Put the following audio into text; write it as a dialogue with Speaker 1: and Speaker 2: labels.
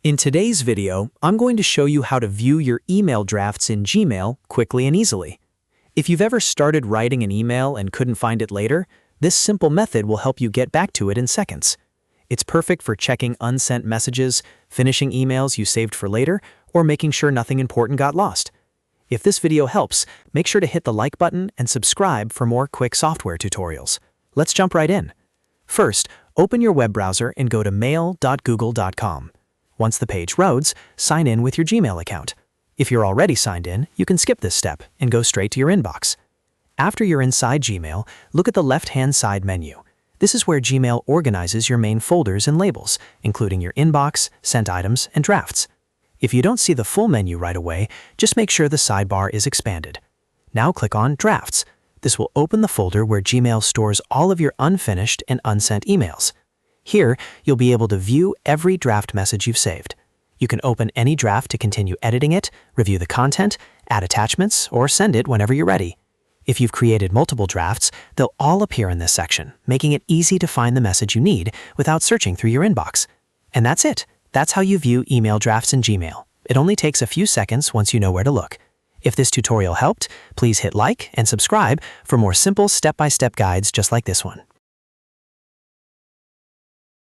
Speaker 1: In today's video, I'm going to show you how to view your email drafts in Gmail quickly and easily. If you've ever started writing an email and couldn't find it later, this simple method will help you get back to it in seconds. It's perfect for checking unsent messages, finishing emails you saved for later, or making sure nothing important got lost. If this video helps, make sure to hit the like button and subscribe for more quick software tutorials. Let's jump right in. First, open your web browser and go to mail.google.com. Once the page loads, sign in with your Gmail account. If you're already signed in, you can skip this step and go straight to your inbox. After you're inside Gmail, look at the left-hand side menu. This is where Gmail organizes your main folders and labels, including your inbox, sent items, and drafts. If you don't see the full menu right away, just make sure the sidebar is expanded. Now click on Drafts. This will open the folder where Gmail stores all of your unfinished and unsent emails. Here, you'll be able to view every draft message you've saved. You can open any draft to continue editing it, review the content, add attachments, or send it whenever you're ready. If you've created multiple drafts, they'll all appear in this section, making it easy to find the message you need without searching through your inbox. And that's it. That's how you view email drafts in Gmail. It only takes a few seconds once you know where to look. If this tutorial helped, please hit like and subscribe for more simple step-by-step guides just like this one.